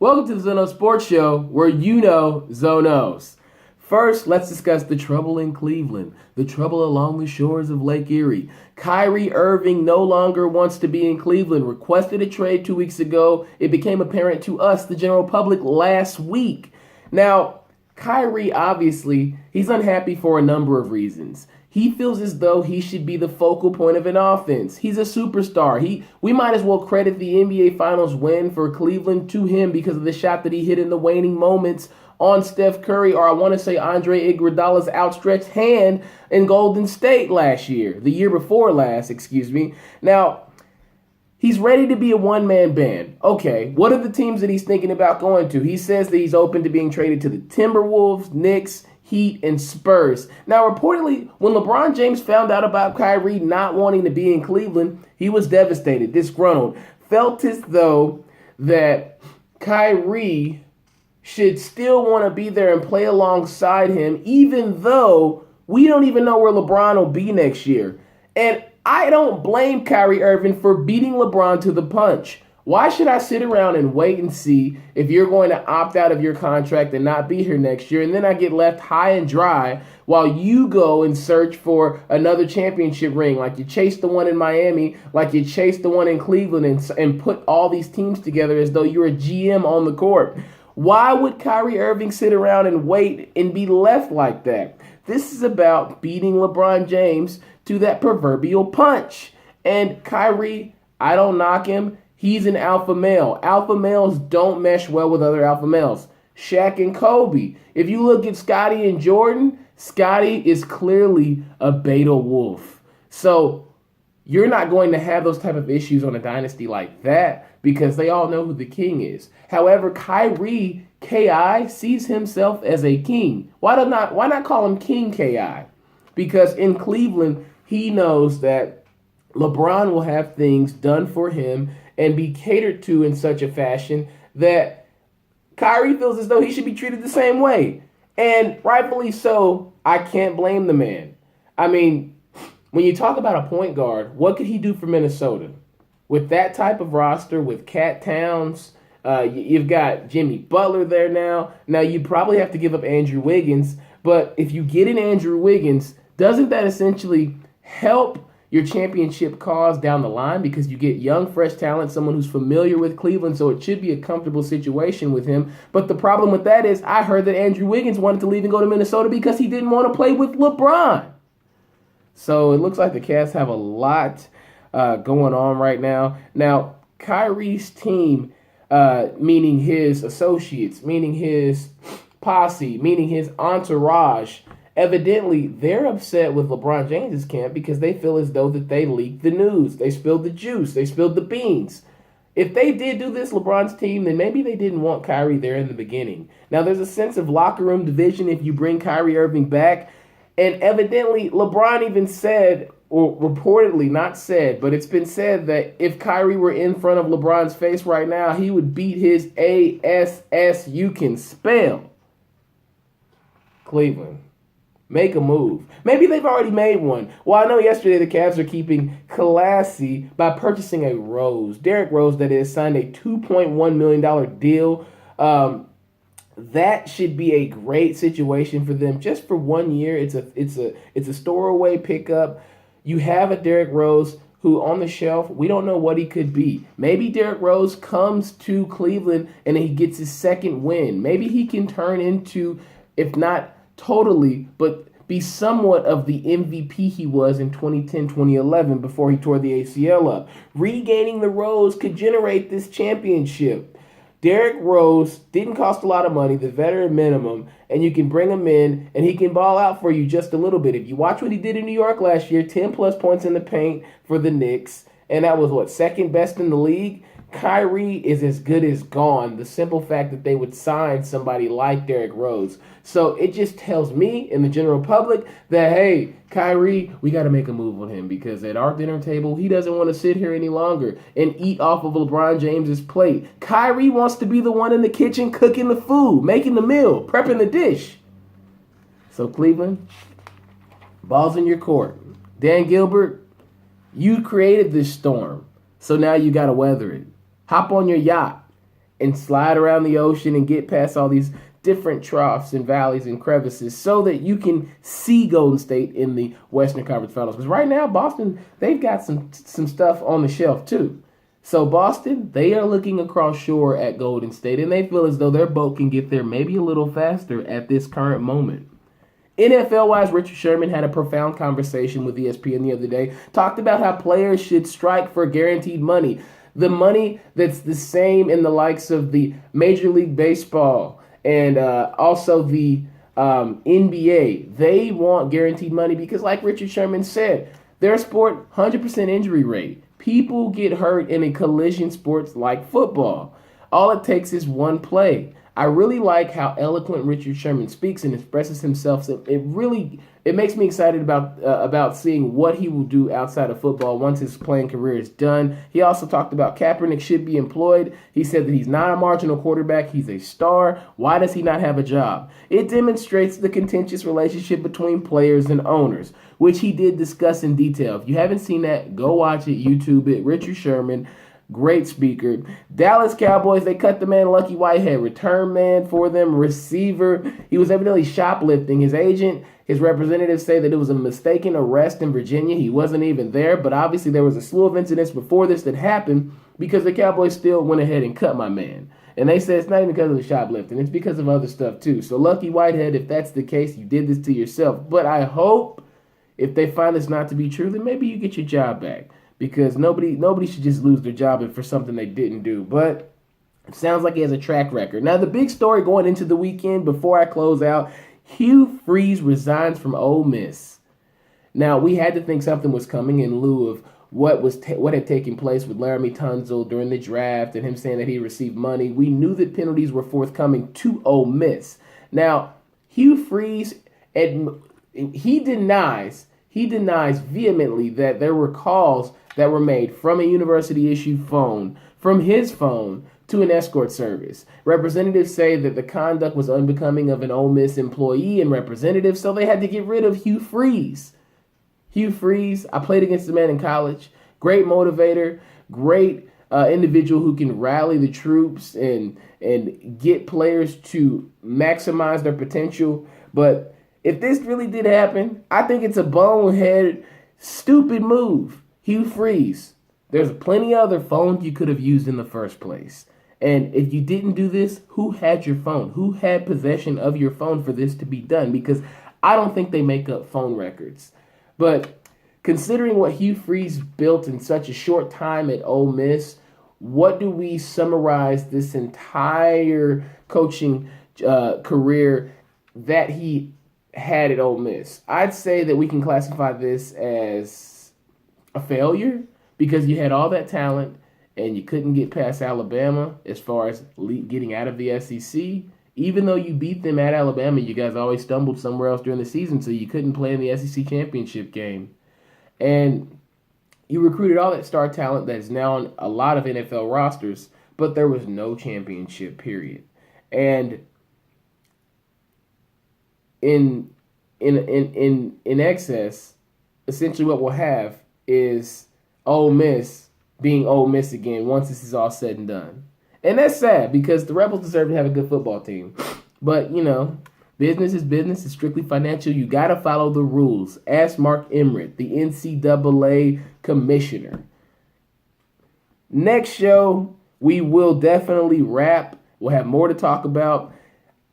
Welcome to the Zono Sports Show, where you know Zonos. First, let's discuss the trouble in Cleveland, the trouble along the shores of Lake Erie. Kyrie Irving no longer wants to be in Cleveland, requested a trade 2 weeks ago. It became apparent to us, the general public, last week. Now, Kyrie, obviously, he's unhappy for a number of reasons. He feels as though he should be the focal point of an offense. He's a superstar. We might as well credit the NBA Finals win for Cleveland to him because of the shot that he hit in the waning moments on Steph Curry, or I want to say Andre Iguodala's outstretched hand in Golden State the year before last, excuse me. Now, he's ready to be a one-man band. Okay, what are the teams that he's thinking about going to? He says that he's open to being traded to the Timberwolves, Knicks, Heat, and Spurs. Now, reportedly, when LeBron James found out about Kyrie not wanting to be in Cleveland, he was devastated, disgruntled, felt as though that Kyrie should still want to be there and play alongside him, even though we don't even know where LeBron will be next year. And I don't blame Kyrie Irving for beating LeBron to the punch. Why should I sit around and wait and see if you're going to opt out of your contract and not be here next year, and then I get left high and dry while you go and search for another championship ring, like you chased the one in Miami, like you chased the one in Cleveland, and put all these teams together as though you're a GM on the court? Why would Kyrie Irving sit around and wait and be left like that? This is about beating LeBron James to that proverbial punch. And Kyrie, I don't knock him. He's an alpha male. Alpha males don't mesh well with other alpha males. Shaq and Kobe. If you look at Scottie and Jordan, Scottie is clearly a beta wolf. So you're not going to have those type of issues on a dynasty like that because they all know who the king is. However, Kyrie, KI, sees himself as a king. Why not call him King KI? Because in Cleveland, he knows that LeBron will have things done for him and be catered to in such a fashion that Kyrie feels as though he should be treated the same way. And rightfully so, I can't blame the man. I mean, when you talk about a point guard, what could he do for Minnesota? With that type of roster, with Cat Towns, you've got Jimmy Butler there now. Now, you probably have to give up Andrew Wiggins, but if you get in Andrew Wiggins, doesn't that essentially help your championship cause down the line because you get young, fresh talent, someone who's familiar with Cleveland, so it should be a comfortable situation with him. But the problem with that is I heard that Andrew Wiggins wanted to leave and go to Minnesota because he didn't want to play with LeBron. So it looks like the Cavs have a lot going on right now. Now, Kyrie's team, meaning his associates, meaning his posse, meaning his entourage, evidently, they're upset with LeBron James's camp because they feel as though that they leaked the news. They spilled the juice. They spilled the beans. If they did do this, LeBron's team, then maybe they didn't want Kyrie there in the beginning. Now, there's a sense of locker room division if you bring Kyrie Irving back. And evidently, LeBron even said, or reportedly not said, but it's been said that if Kyrie were in front of LeBron's face right now, he would beat his ass you can spell. Cleveland. Make a move. Maybe they've already made one. Well, I know yesterday the Cavs are keeping classy by purchasing a Rose. Derrick Rose, that is, signed a $2.1 million deal. That should be a great situation for them just for 1 year. It's a store-away pickup. You have a Derrick Rose who on the shelf, we don't know what he could be. Maybe Derrick Rose comes to Cleveland and he gets his second win. Maybe he can turn into, if not totally, but be somewhat of the MVP he was in 2010, 2011 before he tore the ACL up. Regaining the Rose could generate this championship. Derrick Rose didn't cost a lot of money, the veteran minimum, and you can bring him in and he can ball out for you just a little bit. If you watch what he did in New York last year, 10 plus points in the paint for the Knicks, and that was second best in the league? Kyrie is as good as gone. The simple fact that they would sign somebody like Derrick Rose. So it just tells me and the general public that, hey, Kyrie, we got to make a move on him because at our dinner table, he doesn't want to sit here any longer and eat off of LeBron James's plate. Kyrie wants to be the one in the kitchen cooking the food, making the meal, prepping the dish. So Cleveland, ball's in your court. Dan Gilbert, you created this storm. So now you got to weather it. Hop on your yacht and slide around the ocean and get past all these different troughs and valleys and crevices so that you can see Golden State in the Western Conference Finals. Because right now, Boston, they've got some stuff on the shelf too. So Boston, they are looking across shore at Golden State, and they feel as though their boat can get there maybe a little faster at this current moment. NFL-wise, Richard Sherman had a profound conversation with ESPN the other day, talked about how players should strike for guaranteed money. The money that's the same in the likes of the Major League Baseball and also the NBA. They want guaranteed money because, like Richard Sherman said, their sport, 100% injury rate. People get hurt in a collision sports like football. All it takes is one play. I really like how eloquent Richard Sherman speaks and expresses himself. So it makes me excited about seeing what he will do outside of football once his playing career is done. He also talked about Kaepernick should be employed. He said that he's not a marginal quarterback. He's a star. Why does he not have a job? It demonstrates the contentious relationship between players and owners, which he did discuss in detail. If you haven't seen that, go watch it, YouTube it. Richard Sherman. Great speaker. Dallas Cowboys, they cut the man Lucky Whitehead, return man for them, receiver. He was evidently shoplifting. His agent, his representatives say that it was a mistaken arrest in Virginia. He wasn't even there, but obviously there was a slew of incidents before this that happened because the Cowboys still went ahead and cut my man. And they said it's not even because of the shoplifting. It's because of other stuff too. So Lucky Whitehead, if that's the case, you did this to yourself. But I hope if they find this not to be true, then maybe you get your job back. Because nobody should just lose their job for something they didn't do. But it sounds like he has a track record. Now, the big story going into the weekend, before I close out, Hugh Freeze resigns from Ole Miss. Now, we had to think something was coming in lieu of what had taken place with Laramie Tunsil during the draft and him saying that he received money. We knew that penalties were forthcoming to Ole Miss. Now, Hugh Freeze, he denies vehemently that there were calls that were made from a university-issued phone, from his phone, to an escort service. Representatives say that the conduct was unbecoming of an Ole Miss employee and representative, so they had to get rid of Hugh Freeze. Hugh Freeze, I played against the man in college. Great motivator, great individual who can rally the troops and get players to maximize their potential. But if this really did happen, I think it's a bonehead, stupid move. Hugh Freeze, there's plenty of other phones you could have used in the first place. And if you didn't do this, who had your phone? Who had possession of your phone for this to be done? Because I don't think they make up phone records. But considering what Hugh Freeze built in such a short time at Ole Miss, what do we summarize this entire coaching career that he had at Ole Miss? I'd say that we can classify this as a failure because you had all that talent and you couldn't get past Alabama as far as getting out of the SEC. Even though you beat them at Alabama, you guys always stumbled somewhere else during the season, so you couldn't play in the SEC championship game. And you recruited all that star talent that is now on a lot of NFL rosters, but there was no championship, period. And in excess, essentially what we'll have is Ole Miss being Ole Miss again once this is all said and done. And that's sad because the Rebels deserve to have a good football team. But, business is business. It's strictly financial. You got to follow the rules. Ask Mark Emmert, the NCAA commissioner. Next show, we will definitely wrap. We'll have more to talk about.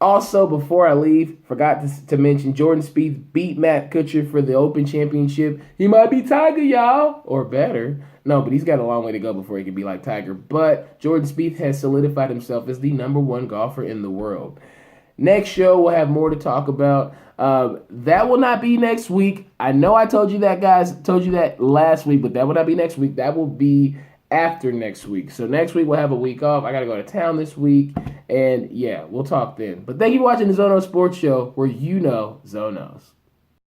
Also, before I leave, forgot to mention Jordan Spieth beat Matt Kuchar for the Open Championship. He might be Tiger, y'all, or better. No, but he's got a long way to go before he can be like Tiger. But Jordan Spieth has solidified himself as the #1 golfer in the world. Next show, we'll have more to talk about. That will not be next week. I know I told you that, guys. Told you that last week, but that will not be next week. That will be after next week. So next week we'll have a week off. I got to go to town this week. And yeah, we'll talk then. But thank you for watching the Zono Sports Show, where Zonos.